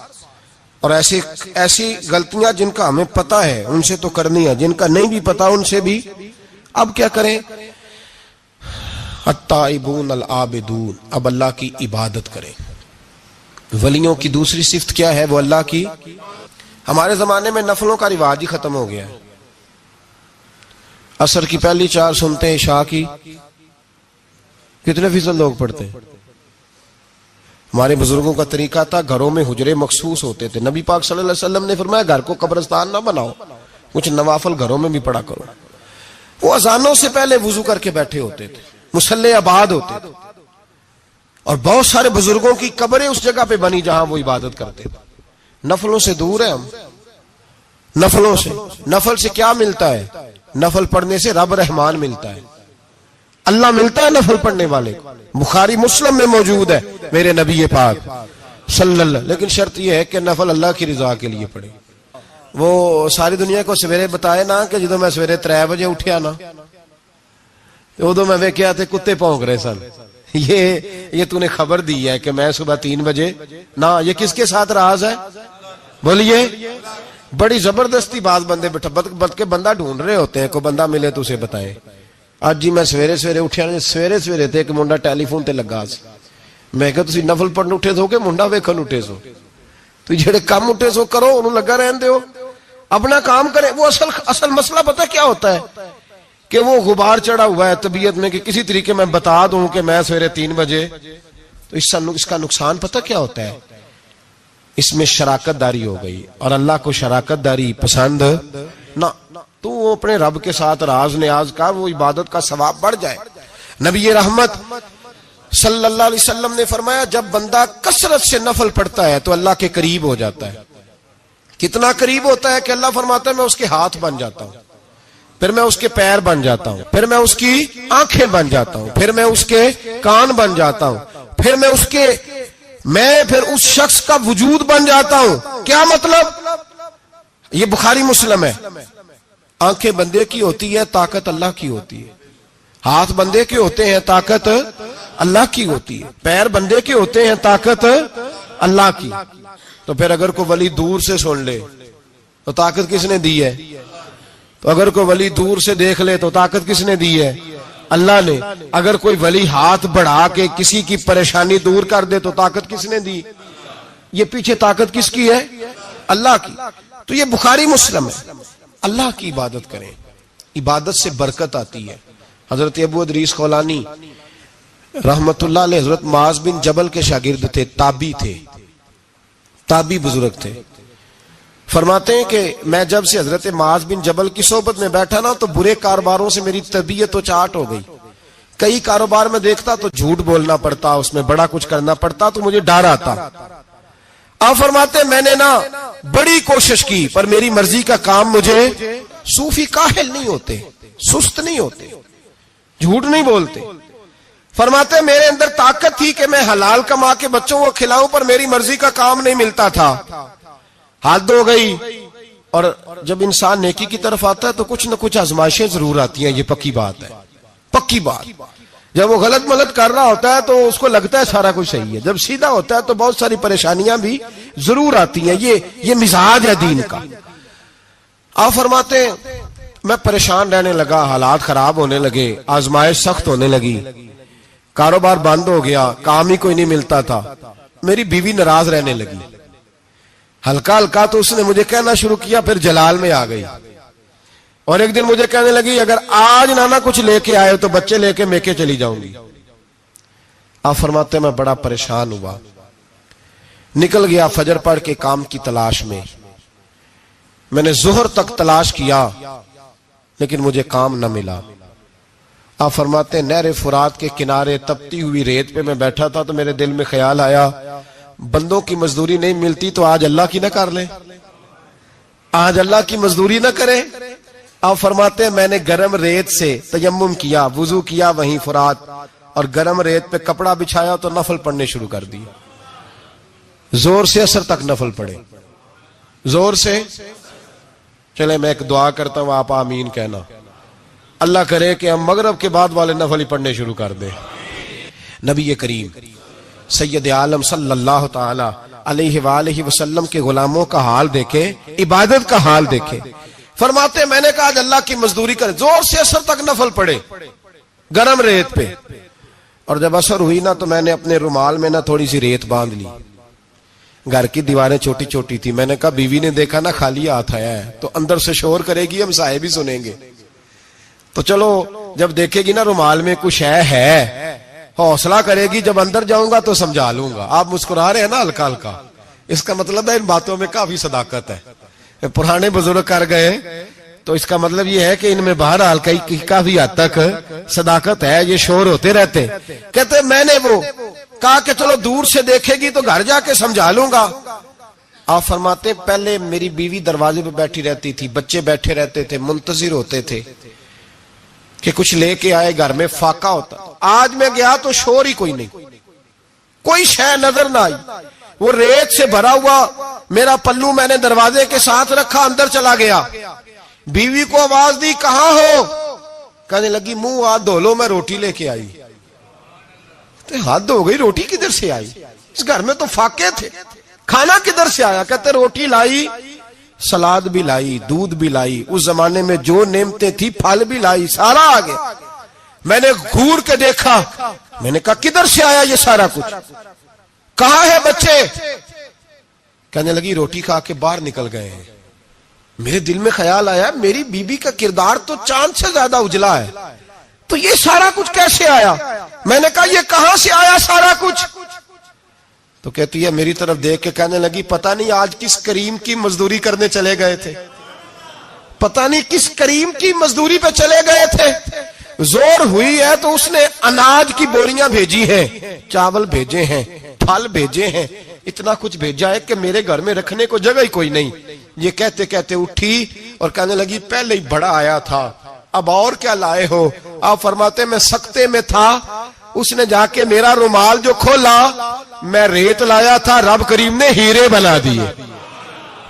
اور ایسی غلطیاں جن کا ہمیں پتا ہے ان سے تو کرنی ہے, جن کا نہیں بھی پتا ان سے بھی. اب کیا کریں؟ التائبون العابدون, اب اللہ کی عبادت کریں. ولیوں کی دوسری صفت کیا ہے؟ وہ اللہ کی. ہمارے زمانے میں نفلوں کا رواج ہی ختم ہو گیا ہے. عصر کی پہلی 4 سنتے ہیں, عشاء کی کتنے فیصد لوگ پڑھتے ہیں؟ ہمارے بزرگوں کا طریقہ تھا گھروں میں حجرے مخصوص ہوتے تھے. نبی پاک صلی اللہ علیہ وسلم نے فرمایا گھر کو قبرستان نہ بناؤ, کچھ نوافل گھروں میں بھی پڑھا کرو. وہ اذانوں سے پہلے وضو کر کے بیٹھے ہوتے تھے, مصلے آباد ہوتے تھے, اور بہت سارے بزرگوں کی قبریں اس جگہ پہ بنی جہاں وہ عبادت کرتے تھے. نفلوں سے دور ہیں ہم, نفلوں سے. نفل سے کیا ملتا ہے؟ نفل پڑھنے سے رب رحمان ملتا ہے, اللہ ملتا ہے نفل پڑھنے والے کو. بخاری مسلم میں موجود ہے میرے نبی پاک صلی اللہ. لیکن شرط یہ ہے کہ نفل اللہ کی رضا کے لیے پڑھے. وہ ساری دنیا کو سویرے بتائے نا کہ جدو میں سویرے 3 بجے اٹھیا نا ادو میں ویکھیا تے کتے پونک رہے سن. یہ تو نے خبر دی ہے کہ میں صبح 3 بجے نہ. یہ کس کے ساتھ راز ہے بولیے؟ بڑی زبردستی بات بندے بلکہ بندہ ڈھونڈ رہے ہوتے ہیں, کوئی بندہ ملے تو اسے بتائے. اج جی میں سویرے سویرے اٹھیا, سویرے تے ایک منڈا ٹیلی فون تے لگا سی. میں کہا تسی نفل پڑھن اٹھے سو کہ منڈا ویکھن اٹھے سو؟ تو جڑے کام اٹھے سو کرو, انہوں لگا رہن دیو, اپنا کام کرے. وہ اصل مسئلہ پتہ کیا ہوتا ہے کہ وہ غبار چڑھا ہوا ہے طبیعت میں کہ کسی طریقے میں بتا دوں کہ میں سویرے 3 بجے, تو اس کا نقصان پتہ کیا ہوتا ہے؟ اس میں شراکت داری ہو گئی, اور اللہ کو شراکت داری پسند نہ. تو وہ اپنے رب کے ساتھ راز نیاز کا وہ عبادت کا ثواب بڑھ جائے. نبی رحمت صلی اللہ علیہ وسلم نے فرمایا جب بندہ کثرت سے نفل پڑھتا ہے تو اللہ کے قریب ہو جاتا ہے. کتنا قریب ہوتا ہے کہ اللہ فرماتا ہے میں اس کے ہاتھ بن جاتا ہوں, پھر میں اس کے پیر بن جاتا ہوں, پھر میں اس کی آنکھیں بن جاتا ہوں, پھر میں اس کے کان بن جاتا ہوں, پھر میں پھر اس شخص کا وجود بن جاتا ہوں. کیا مطلب؟ یہ بخاری مسلم ہے. آنکھیں بندے کی ہوتی ہے, طاقت اللہ کی ہوتی ہے. ہاتھ بندے کے ہوتے ہیں, طاقت اللہ کی ہوتی ہے. پیر بندے کے ہوتے ہیں, طاقت اللہ کی. تو پھر اگر کوئی ولی دور سے سن لے تو طاقت کس نے دی ہے؟ تو اگر کوئی ولی دور سے دیکھ لے تو طاقت کس نے دی ہے؟ اللہ نے. اگر کوئی ولی ہاتھ بڑھا کے کسی کی پریشانی دور کر دے تو طاقت کس نے دی؟ یہ پیچھے طاقت کس کی ہے؟ اللہ کی. تو یہ بخاری مسلم ہے. اللہ کی عبادت کریں, عبادت سے برکت آتی ہے. حضرت ابو ادریس خولانی رحمت اللہ علیہ حضرت معاذ بن جبل کے شاگرد تھے, تابی بزرگ تھے. فرماتے ہیں کہ میں جب سے حضرت معاذ بن جبل کی صحبت میں بیٹھا نا تو برے کاروباروں سے میری طبیعت تو چاٹ ہو گئی. کئی کاروبار میں دیکھتا تو جھوٹ بولنا پڑتا, اس میں بڑا کچھ کرنا پڑتا, تو مجھے ڈر آتا. آپ فرماتے میں نے نا بڑی کوشش کی پر میری مرضی کا کام مجھے, صوفی کاہل نہیں ہوتے, سست نہیں ہوتے, جھوٹ نہیں بولتے. فرماتے میرے اندر طاقت تھی کہ میں حلال کما کے بچوں کو کھلاؤں پر میری مرضی کا کام نہیں ملتا تھا. حد ہو گئی. اور جب انسان نیکی کی طرف آتا ہے تو کچھ نہ کچھ آزمائشیں ضرور آتی ہیں, یہ پکی بات ہے, پکی بات. جب وہ غلط ملت کر رہا ہوتا ہے تو اس کو لگتا ہے سارا کچھ صحیح ہے, جب سیدھا ہوتا ہے تو بہت ساری پریشانیاں بھی ضرور آتی ہیں. یہ مزاج ہے دین کا. آپ فرماتے میں پریشان رہنے لگا, حالات خراب ہونے لگے, آزمائش سخت ہونے لگی, کاروبار بند ہو گیا, کام ہی کوئی نہیں ملتا تھا. میری بیوی ناراض رہنے لگی, ہلکا ہلکا تو اس نے مجھے کہنا شروع کیا, پھر جلال میں آ گئی. اور ایک دن مجھے کہنے لگی اگر آج نانا کچھ لے کے آئے تو بچے لے کے میکے چلی جاؤں گی. آپ فرماتے میں بڑا پریشان ہوا, نکل گیا فجر پڑھ کے کام کی تلاش میں. میں نے ظہر تک تلاش کیا لیکن مجھے کام نہ ملا. آپ فرماتے نہر فرات کے کنارے تپتی ہوئی ریت پہ میں بیٹھا تھا تو میرے دل میں خیال آیا بندوں کی مزدوری نہیں ملتی تو آج اللہ کی نہ کر لیں, آج اللہ کی مزدوری نہ کریں. آپ فرماتے ہیں میں نے گرم ریت سے تیمم کیا, وضو کیا وہیں فرات, اور گرم ریت پہ کپڑا بچھایا تو نفل پڑھنے شروع کر دی. زور سے اثر تک نفل پڑھے, زور سے. چلے میں ایک دعا کرتا ہوں, آپ آمین کہنا. اللہ کرے کہ ہم مغرب کے بعد والے نفل ہی پڑھنے شروع کر دیں. نبی کریم سید عالم صلی اللہ تعالی علیہ وآلہ وسلم کے غلاموں کا حال دیکھے, عبادت کا حال دیکھے. فرماتے میں نے کہا اللہ کی مزدوری کرے, زور سے اثر تک نفل پڑے گرم ریت پہ. اور جب اثر ہوئی نا تو میں نے اپنے رومال میں نا تھوڑی سی ریت باندھ لی. گھر کی دیواریں چھوٹی چھوٹی تھی. میں نے کہا بیوی نے دیکھا نا خالی ہاتھ آیا ہے تو اندر سے شور کرے گی, ہم صاحب بھی سنیں گے, تو چلو جب دیکھے گی نا رومال میں کچھ ہے حوصلہ کرے گی, جب اندر جاؤں گا تو سمجھا لوں گا. آپ مسکرا رہے ہیں نا ہلکا ہلکا, اس کا مطلب ہے ان باتوں میں کافی صداقت ہے. پرانے بزرگ کر گئے تو اس کا مطلب یہ ہے کہ ان میں بہرحال کافی حد تک صداقت ہے. یہ شور ہوتے رہتے. کہتے میں نے وہ کہا کہ چلو دور سے دیکھے گی تو گھر جا کے سمجھا لوں گا. آپ فرماتے پہلے میری بیوی دروازے پہ بیٹھی رہتی تھی, بچے بیٹھے رہتے تھے, منتظر ہوتے تھے کہ کچھ لے کے آئے, گھر میں فاقہ ہوتا. آج میں گیا تو شور ہی کوئی نہیں, کوئی شے نظر نہ آئی. وہ ریت سے بھرا ہوا میرا پلو میں نے دروازے کے ساتھ رکھا, اندر چلا گیا. بیوی کو آواز دی کہاں ہو؟ کہنے لگی منہ ہاتھ دھو لو, میں روٹی لے کے آئی. ہاتھ دھو گئی, روٹی کدھر سے آئی؟ اس گھر میں تو فاقے تھے, کھانا کدھر سے آیا؟ کہتے روٹی لائی, سلاد بھی لائی, دودھ بھی لائی, اس زمانے میں جو نعمتیں تھی پھل بھی لائی, سارا آ گیا. میں نے گھور کے دیکھا, میں نے کہا کدھر سے آیا یہ سارا کچھ؟ کہاں ہے بچے؟ کہنے لگی روٹی کھا کے باہر نکل گئے ہیں. میرے دل میں خیال آیا میری بیوی کا کردار تو چاند سے زیادہ اجلا ہے, تو یہ سارا کچھ کیسے آیا؟ میں نے کہا یہ کہاں سے آیا سارا کچھ؟ تو کہتی ہے میری طرف دیکھ کے کہنے لگی پتہ نہیں آج کس کریم کی مزدوری کرنے چلے گئے تھے, پتہ نہیں کس کریم کی مزدوری پہ چلے گئے تھے، زور ہوئی ہے تو اس نے اناج کی بوریاں بھیجی ہیں، چاول بھیجے ہیں، پھل بھیجے ہیں، اتنا کچھ بھیجا ہے کہ میرے گھر میں رکھنے کو جگہ ہی کوئی نہیں۔ یہ کہتے کہتے اٹھی اور کہنے لگی پہلے ہی بڑا آیا تھا، اب اور کیا لائے ہو؟ آپ فرماتے میں سکتے میں تھا، اس نے جا کے میرا رومال جو کھولا، میں ریت لایا تھا، رب کریم نے ہیرے بنا دیے،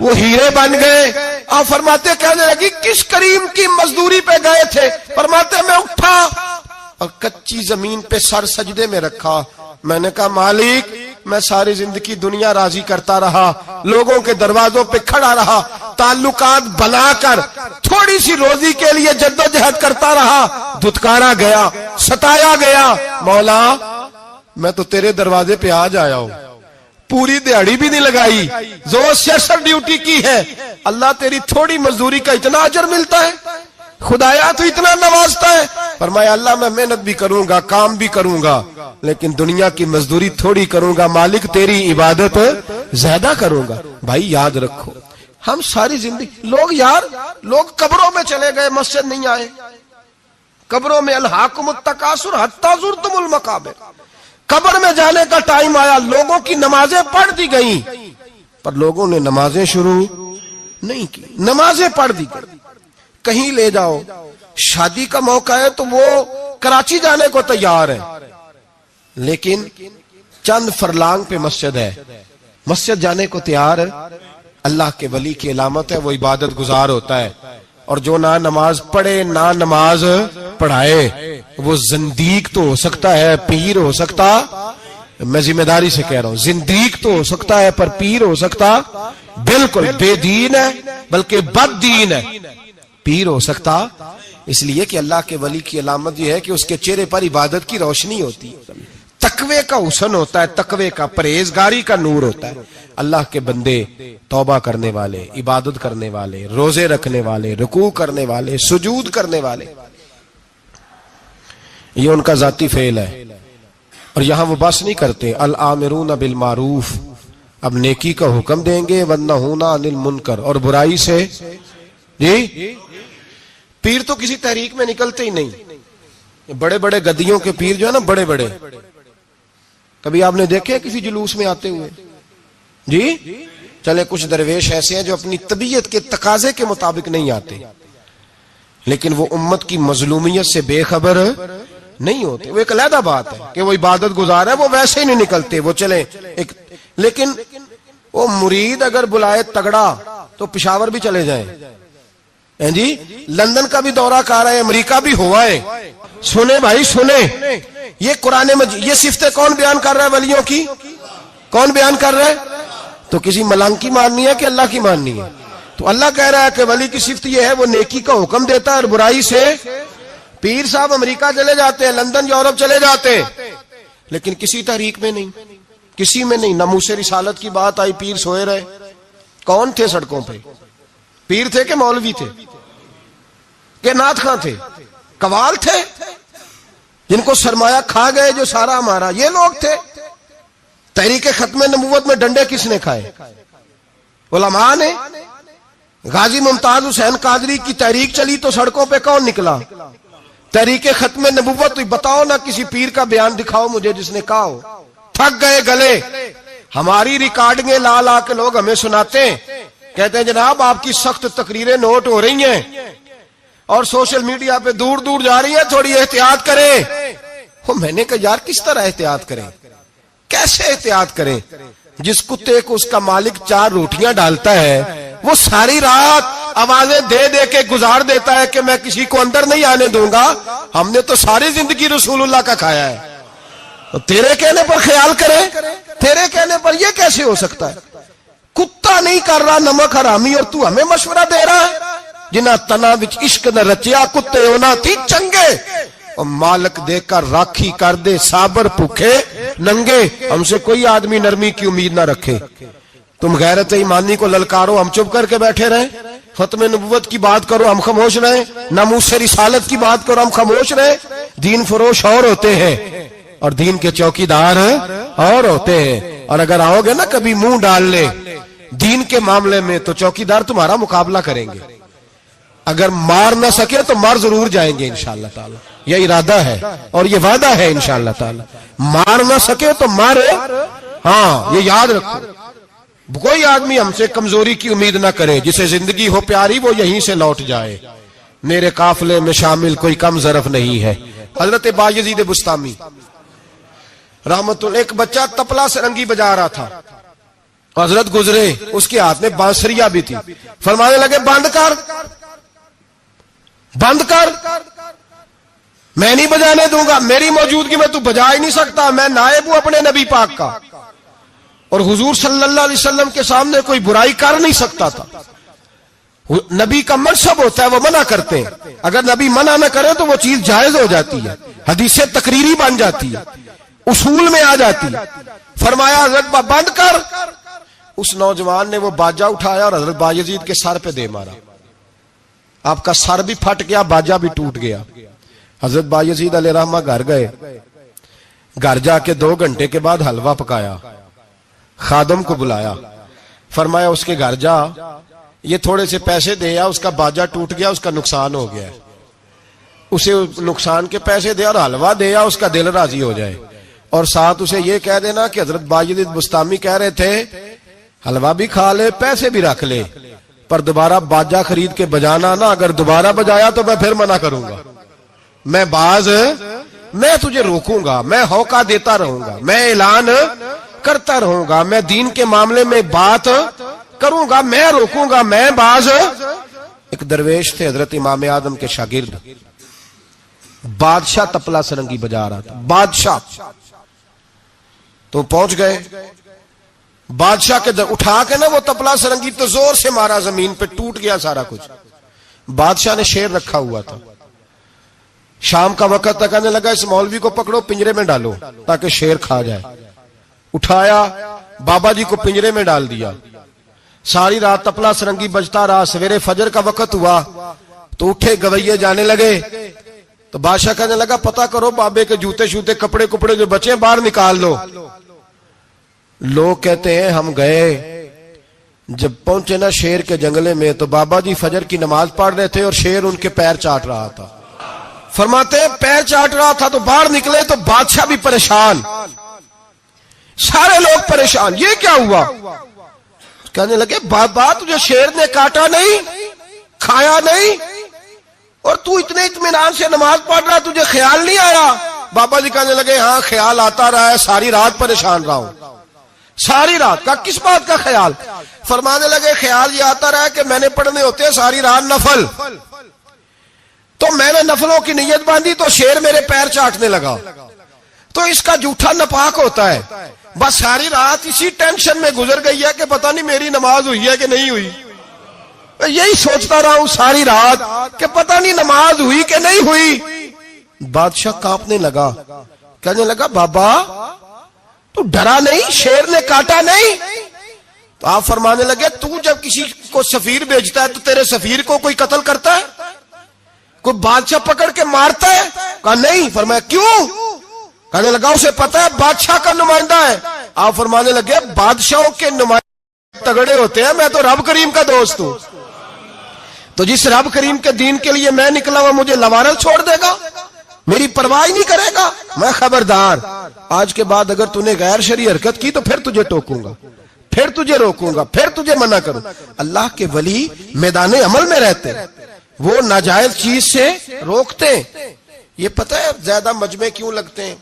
وہ ہیرے بن گئے۔ آپ فرماتے کہنے لگی کس کریم کی مزدوری پہ گئے تھے؟ فرماتے میں اٹھا اور کچی زمین پہ سر سجدے میں رکھا، میں نے کہا مالک میں ساری زندگی دنیا راضی کرتا رہا، لوگوں کے دروازوں پہ کھڑا رہا، تعلقات بنا کر تھوڑی سی روزی کے لیے جدوجہد کرتا رہا، دھتکارا گیا، ستایا گیا، مولا میں تو تیرے دروازے پہ آج آیا ہوں، پوری دیہڑی بھی نہیں لگائی، زور سے اثر ڈیوٹی کی ہے، اللہ تیری تھوڑی مزدوری کا اتنا اجر ملتا ہے؟ خدایا تو اتنا نوازتا ہے؟ فرمایا اللہ میں محنت بھی کروں گا، کام بھی کروں گا، لیکن دنیا کی مزدوری تھوڑی کروں گا، مالک تیری عبادت زیادہ کروں گا۔ بھائی یاد رکھو، ہم ساری زندگی لوگ قبروں میں چلے گئے، مسجد نہیں آئے، قبروں میں الہاکم التکاثر حتی زرتم المقابر، قبر میں جانے کا ٹائم آیا، لوگوں کی نمازیں پڑھ دی گئیں، پر لوگوں نے نمازیں شروع نہیں کی، نمازیں پڑھ دی گئی۔ کہیں لے جاؤ، شادی کا موقع ہے تو وہ کراچی جانے کو تیار ہے، لیکن چند فرلانگ پہ مسجد ہے، مسجد جانے کو تیار ہے۔ اللہ کے ولی کی علامت ہے وہ عبادت گزار ہوتا ہے، اور جو نہ نماز پڑھے نہ نماز پڑھائے وہ زندیق تو ہو سکتا ہے، پیر ہو سکتا، میں ذمہ داری سے کہہ رہا ہوں، زندیق تو ہو سکتا ہے پر پیر ہو سکتا بالکل بے دین ہے، بلکہ بد دین ہے، پیر ہو سکتا، اس لیے کہ اللہ کے ولی کی علامت یہ ہے کہ اس کے چہرے پر عبادت کی روشنی ہوتی ہے، تقوی کا حسن ہوتا ہے، تقوی کا، پرہیزگاری کا نور ہوتا ہے۔ اللہ کے بندے توبہ کرنے والے، عبادت کرنے والے، روزے رکھنے والے، رکوع کرنے والے، سجود کرنے والے، یہ ان کا ذاتی فعل ہے۔ اور یہاں وہ بس نہیں کرتے، الآمرون بالمعروف، اب نیکی کا حکم دیں گے، والنہون عن المنکر، اور برائی سے، جی پیر تو کسی تحریک میں نکلتے ہی نہیں، بڑے بڑے گدیوں کے پیر جو ہے نا، بڑے بڑے، کبھی آپ نے دیکھے کسی جلوس میں آتے ہوئے؟ جی چلے کچھ درویش ایسے ہیں جو اپنی طبیعت کے تقاضے کے مطابق نہیں آتے، لیکن وہ امت کی مظلومیت سے بے خبر نہیں ہوتے، وہ ایک علیحدہ بات ہے کہ وہ عبادت گزار ہے، وہ ویسے ہی نہیں نکلتے، وہ چلے ایک، لیکن وہ مرید اگر بلائے تگڑا تو پشاور بھی چلے جائیں، جی لندن کا بھی دورہ کر رہے ہیں، امریکہ بھی ہوا ہے، سنیں بھائی سنیں، یہ قرآن مجید، یہ صفتیں کون بیان کر رہا ہے ولیوں کی؟ کون بیان کر رہا ہے؟ تو کسی ملنگ کی ماننی ہے کہ اللہ کی ماننی ہے؟ تو اللہ کہہ رہا ہے کہ ولی کی صفت یہ ہے وہ نیکی کا حکم دیتا ہے اور برائی سے، پیر صاحب امریکہ چلے جاتے ہیں، لندن یورپ چلے جاتے ہیں، لیکن کسی تحریک میں نہیں، کسی میں نہیں۔ ناموس رسالت کی بات آئی، پیر سوئے رہے، کون تھے سڑکوں پہ؟ پیر تھے کہ مولوی تھے کہ نعت خواں تھے؟ قوال تھے جن کو سرمایہ کھا گئے جو سارا ہمارا، یہ لوگ تھے؟ تحریک ختم نبوت میں ڈنڈے کس نے کھائے؟ علماء نے۔ غازی ممتاز حسین قادری کی تحریک چلی تو سڑکوں پہ کون نکلا؟ تحریک ختم نبوت۔ بتاؤ نا کسی پیر کا بیان دکھاؤ مجھے جس نے کہا ہو۔ تھک گئے گلے، ہماری ریکارڈنگیں لا لا کے لوگ ہمیں سناتے ہیں، کہتے ہیں جناب آپ کی سخت تقریریں نوٹ ہو رہی ہیں اور سوشل میڈیا پہ دور دور جا رہی ہیں، تھوڑی احتیاط کریں۔ میں نے کہا یار کس طرح احتیاط کریں، کیسے احتیاط کریں؟ جس کتے کو اس کا مالک 4 روٹیاں ڈالتا ہے وہ ساری رات آوازیں دے دے کے گزار دیتا ہے کہ میں کسی کو اندر نہیں آنے دوں گا، ہم نے تو ساری زندگی رسول اللہ کا کھایا ہے، تو تیرے کہنے پر خیال کرے، تیرے کہنے پر یہ کیسے ہو سکتا ہے؟ کتا نہیں کر رہا نمک حرامی اور تو ہمیں مشورہ دے رہا ہے؟ جنہ تنا وچ عشق نہ رچیا کتے ہونا تھی چنگے، اور مالک دے کر راکھی کر دے صابر بھوکے ننگے۔ ہم سے کوئی آدمی نرمی کی امید نہ رکھے، تم غیرت ایمانی کو للکارو، ہم چپ کر کے بیٹھے رہیں، ختم نبوت کی بات کرو ہم خاموش رہیں، ناموس رسالت کی بات کرو ہم خاموش رہیں۔ دین فروش اور ہوتے ہیں اور دین کے چوکیدار اور ہوتے ہیں، اور اگر آؤ گے نا کبھی منہ ڈال لے دین کے معاملے میں تو چوکیدار تمہارا مقابلہ کریں گے، اگر مار نہ سکے تو مار ضرور جائیں گے انشاءاللہ تعالی. یہ ارادہ ہے اور یہ وعدہ ہے انشاءاللہ تعالی. مار نہ سکے تو مارے. ہاں یہ یاد رکھو. کوئی آدمی ہم سے کمزوری کی امید نہ کرے. جسے زندگی ہو پیاری وہ یہیں سے لوٹ جائے. میرے قافلے میں شامل کوئی کم ظرف نہیں ہے. حضرت بایزید بسطامی رحمت اللہ. ایک بچہ تپلا سرنگی بجا رہا تھا. حضرت گزرے, اس کے ہاتھ میں بانسریا بھی تھی. فرمانے لگے بند کر, بند کر, میں نہیں بجانے دوں گا. میری موجودگی میں تو بجا ہی نہیں سکتا. میں نائب ہوں اپنے نبی پاک کا, اور حضور صلی اللہ علیہ وسلم کے سامنے کوئی برائی کر نہیں سکتا تھا. نبی کا منصب ہوتا ہے وہ منع کرتے ہیں. اگر نبی منع نہ کرے تو وہ چیز جائز ہو جاتی ہے, حدیث تقریری بن جاتی ہے, اصول میں آ جاتی ہے. فرمایا حضرت بند کر. اس نوجوان نے وہ باجا اٹھایا اور حضرت بایزید کے سر پہ دے مارا. آپ کا سر بھی پھٹ گیا, باجا بھی ٹوٹ گیا. حضرت بایزید علیہ رحمہ گھر گئے. گھر جا کے 2 گھنٹے کے بعد حلوہ پکایا, خادم کو بلایا, فرمایا اس کے گھر جا, یہ تھوڑے سے پیسے دے, اس کا باجا ٹوٹ گیا, اس کا نقصان ہو گیا, اسے نقصان کے پیسے دے اور حلوہ دے, اس کا دل راضی ہو جائے. اور ساتھ اسے یہ کہہ دینا کہ حضرت بایزید بسطامی کہہ رہے تھے حلوہ بھی کھا لے, پیسے بھی رکھ لے, پر دوبارہ باجا خرید کے بجانا نا. اگر دوبارہ بجایا تو میں پھر منع کروں گا. میں تجھے روکوں گا, میں ہوکا دیتا رہوں گا, میں اعلان کرتا رہوں گا, میں دین کے معاملے میں بات کروں گا, میں روکوں گا, میں باز. ایک درویش تھے حضرت امام اعظم کے شاگرد, بادشاہ تپلا سرنگی بجا رہا تھا. بادشاہ تو پہنچ گئے. بادشاہ کے اٹھا کے نا وہ تپلا سرنگی تو زور سے مارا, زمین پہ ٹوٹ گیا سارا کچھ. بادشاہ نے شیر رکھا ہوا تھا. شام کا وقت تک آنے لگا, اس مولوی کو پکڑو, پنجرے میں ڈالو تاکہ شیر کھا جائے. اٹھایا, بابا جی کو پنجرے میں ڈال دیا. ساری رات تپلا سرنگی بجتا رہا. سویرے فجر کا وقت ہوا تو اٹھے گویے جانے لگے. تو بادشاہ کہنے لگا پتہ کرو بابے کے جوتے شوتے کپڑے جو بچے باہر نکال لو. لوگ کہتے ہیں ہم گئے, جب پہنچے نا شیر کے جنگلے میں تو بابا جی فجر کی نماز پڑھ رہے تھے اور شیر ان کے پیر چاٹ رہا تھا. فرماتے ہیں پیر چاٹ رہا تھا تو باہر نکلے تو بادشاہ بھی پریشان, سارے لوگ پریشان. یہ کیا ہوا؟ کہنے لگے بابا تجھے شیر نے کاٹا نہیں, کھایا نہیں, اور تو اتنے اطمینان سے نماز پڑھ رہا, تجھے خیال نہیں آیا؟ بابا جی کہنے لگے ہاں خیال آتا رہا ہے, ساری رات پریشان رہا ہوں. ساری رات کا کس بات کا خیال؟ فرمانے لگے خیال یہ آتا رہا کہ میں نے پڑھنے ہوتے ہیں ساری رات نفل, تو میں نے نفلوں کی نیت باندھی تو شیر میرے پیر چاٹنے لگا, تو اس کا جھوٹا ناپاک ہوتا ہے. بس ساری رات اسی ٹینشن میں گزر گئی ہے کہ پتہ نہیں میری نماز ہوئی ہے کہ نہیں ہوئی. یہی سوچتا رہا ہوں ساری رات کہ پتہ نہیں نماز ہوئی کہ نہیں ہوئی. بادشاہ کانپنے لگا, کہنے لگا بابا تو ڈرا نہیں, شیر نے کاٹا نہیں؟ تو آپ فرمانے لگے تو جب کسی کو سفیر بھیجتا ہے تو تیرے سفیر کو کوئی قتل کرتا ہے, کوئی بادشاہ پکڑ کے مارتا ہے؟ کہا نہیں. فرمایا کیوں؟ کہنے لگا اسے پتا ہے بادشاہ کا نمائندہ ہے. آپ فرمانے لگے بادشاہوں کے نمائندے تگڑے ہوتے ہیں, میں تو رب کریم کا دوست ہوں. تو جس رب کریم کے دین کے لیے میں نکلا ہوا مجھے لوارل چھوڑ دے گا, میری پرواہ نہیں کرے گا؟ میں خبردار, آج کے بعد اگر تو نے غیر شرعی حرکت کی تو پھر تجھے ٹوکوں گا, پھر تجھے روکوں گا, پھر تجھے منع کروں. اللہ کے ولی میدان عمل میں رہتے, وہ ناجائز چیز سے روکتے. یہ پتہ ہے زیادہ مجمع کیوں لگتے ہیں,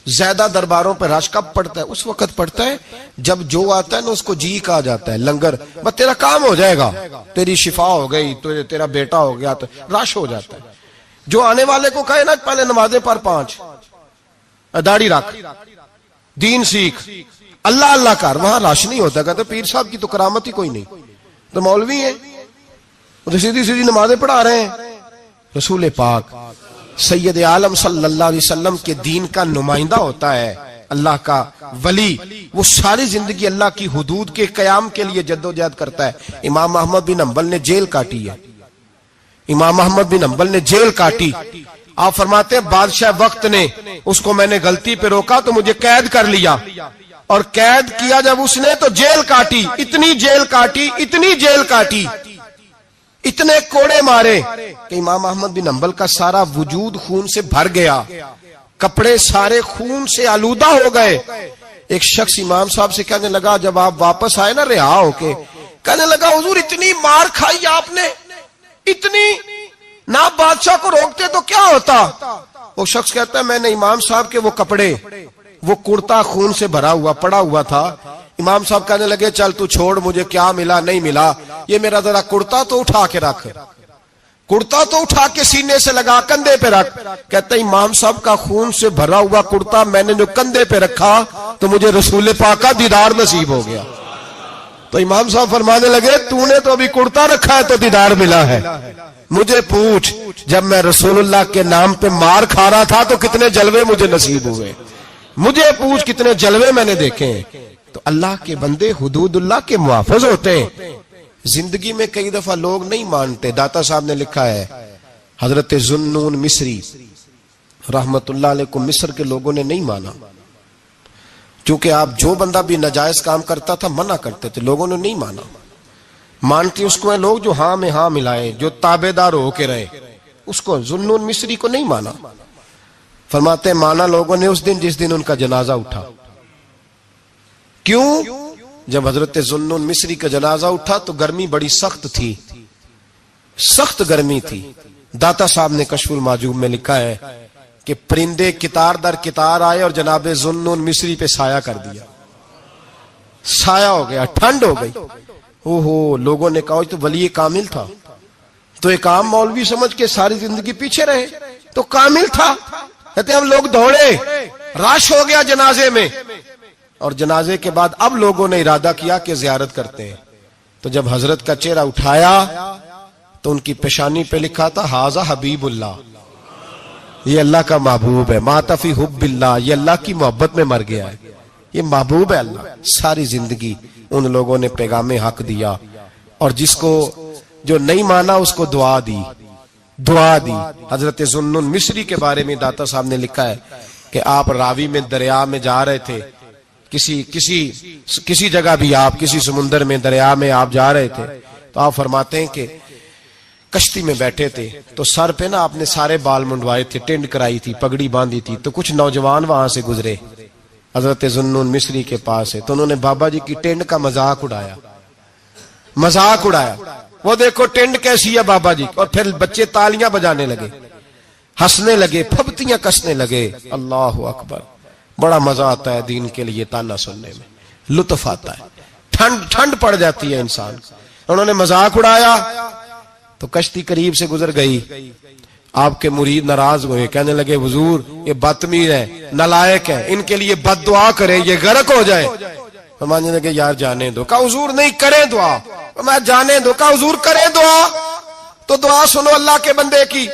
زیادہ درباروں پہ رش کب پڑتا ہے؟ اس وقت پڑتا ہے جب جو آتا ہے نا اس کو جی کہا جاتا ہے, لنگر, بس تیرا کام ہو جائے گا, تیری شفا ہو گئی, تیرا بیٹا ہو گیا, تو رش ہو جاتا ہے. جو آنے والے کو کہے نا پہلے نمازیں پر 5, داڑھی رکھ, دین سیکھ, اللہ اللہ کر, وہاں رش نہیں ہوتا. کہتے پیر صاحب کی تو کرامت ہی کوئی نہیں, تو مولوی ہیں, وہ تو سیدھی سیدھی نمازیں پڑھا رہے ہیں. رسول پاک سید عالم صلی اللہ علیہ وسلم کے دین کا نمائندہ ہوتا ہے, اللہ کا ولی, وہ ساری زندگی اللہ کی حدود کے قیام کے لیے جدوجہد کرتا ہے. امام احمد بن حنبل نے جیل کاٹی ہے, امام احمد بن حنبل نے جیل کاٹی. آپ فرماتے ہیں بادشاہ وقت نے اس کو میں نے غلطی پہ روکا تو مجھے قید کر لیا, اور قید کیا جب اس نے تو جیل کاٹی, اتنی جیل کاٹی, اتنی جیل کاٹی, اتنے کوڑے مارے کہ امام احمد بن حنبل کا سارا وجود خون سے بھر گیا، کپڑے سارے خون سے آلودہ ہو گئے۔ ایک شخص امام صاحب سے کہنے لگا جب آپ واپس آئے نا رہا ہو کے، کہنے لگا حضور اتنی مار کھائی آپ نے، اتنی، نہ بادشاہ کو روکتے تو کیا ہوتا؟ وہ شخص کہتا ہے میں نے امام صاحب کے وہ کپڑے، وہ کرتا خون سے بھرا ہوا پڑا ہوا تھا، امام صاحب کہنے لگے چل تو چھوڑ، مجھے کیا ملا نہیں ملا، یہ میرا ذرا کرتا تو اٹھا کے رکھ، کرتا تو اٹھا کے سینے سے لگا کندھے پہ رکھ۔ کہتا ہے امام صاحب کا خون سے بھرا ہوا کرتا میں نے جو کندھے پہ رکھا تو مجھے رسول پاک کا دیدار نصیب ہو گیا۔ تو امام صاحب فرمانے لگے تو نے تو ابھی کرتا رکھا ہے تو دیدار ملا ہے، مجھے پوچھ جب میں رسول اللہ کے نام پہ مار کھا رہا تھا تو کتنے جلوے مجھے نصیب ہوئے، مجھے پوچھ کتنے جلوے میں نے دیکھے ہیں۔ تو اللہ کے بندے حدود اللہ کے محافظ ہوتے ہیں۔ زندگی میں کئی دفعہ لوگ نہیں مانتے، داتا صاحب نے لکھا ہے حضرت ذوالنون مصری رحمت اللہ علیہ کو مصر کے لوگوں نے نہیں مانا، چونکہ آپ جو بندہ بھی ناجائز کام کرتا تھا منع کرتے تھے، لوگوں نے نہیں مانا۔ مانتے اس کو ہیں لوگ جو ہاں میں ہاں ملائے، جو تابع دار ہو کے رہے، اس کو ذوالنون مصری کو نہیں مانا۔ فرماتے ہیں مانا لوگوں نے اس دن جس دن ان کا جنازہ اٹھا۔ کیوں؟ جب حضرت ذوالنون مصری کا جنازہ اٹھا تو گرمی بڑی سخت تھی، سخت گرمی تھی۔ داتا صاحب نے کشف المعجوب میں لکھا ہے کہ پرندے کتار در کتار آئے اور جناب ذوالنون مصری پہ سایہ کر دیا، سایہ ہو گیا، ٹھنڈ ہو گئی۔ لوگوں نے کہا تو ولی کامل تھا، تو ایک عام مولوی سمجھ کے ساری زندگی پیچھے رہے، تو کامل تھا۔ کہتے ہم لوگ دوڑے، رش ہو گیا جنازے میں، اور جنازے کے بعد اب لوگوں نے ارادہ کیا کہ زیارت کرتے ہیں۔ تو جب حضرت کا چہرہ اٹھایا تو ان کی پیشانی پہ لکھا تھا ھذا حبیب اللہ، یہ اللہ کا محبوب ہے، مات فی حب اللہ، یہ اللہ کی محبت میں مر گیا ہے، یہ محبوب ہے اللہ۔ ساری زندگی ان لوگوں نے پیغام حق دیا، اور جس کو جو نہیں مانا اس کو دعا دی، دعا دی۔ حضرت ذوالنون مصری کے بارے میں داتا صاحب نے لکھا ہے کہ آپ راوی میں دریا میں جا رہے تھے، کسی جگہ بھی آپ کسی سمندر میں دریا میں آپ جا رہے تھے، تو آپ فرماتے ہیں کہ کشتی میں بیٹھے تھے تو سر پہ نا آپ نے سارے بال منڈوائے تھے، ٹینڈ کرائی تھی، پگڑی باندھی تھی، تو کچھ نوجوان وہاں سے گزرے حضرت ذوالنون مصری کے پاس ہے، تو انہوں نے بابا جی کی ٹینڈ کا مذاق اڑایا، مذاق اڑایا، وہ دیکھو ٹینڈ کیسی ہے بابا جی، اور پھر بچے تالیاں بجانے لگے، ہنسنے لگے، پھپتیاں کسنے لگے۔ اللہ اکبر، بڑا مزہ آتا ہے دین کے لیے تانا سننے میں، لطف آتا ہے، ٹھنڈ پڑ جاتی ہے انسان۔ انہوں نے مذاق اڑایا تو کشتی قریب سے گزر گئی، آپ کے مرید ناراض ہوئے، کہنے لگے حضور یہ بدتمیز ہے، نالائق ہے، ان کے لیے بد دعا کریں یہ غرق ہو جائے۔ فرمانے لگے یار جانے دو، کہا حضور نہیں کریں دعا، میں جانے دو، کہا حضور کریں دعا، تو دعا سنو اللہ کے بندے کی۔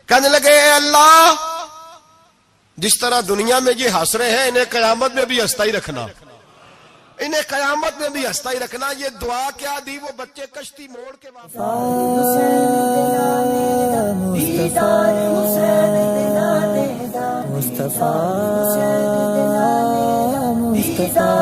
کہنے لگے اے اللہ جس طرح دنیا میں یہ ہنس رہے ہیں انہیں قیامت میں بھی ہنستا ہی رکھنا، انہیں قیامت میں بھی ہنستا ہی رکھنا۔ یہ دعا کیا دی، وہ بچے کشتی موڑ کے واپس
مصطفیٰ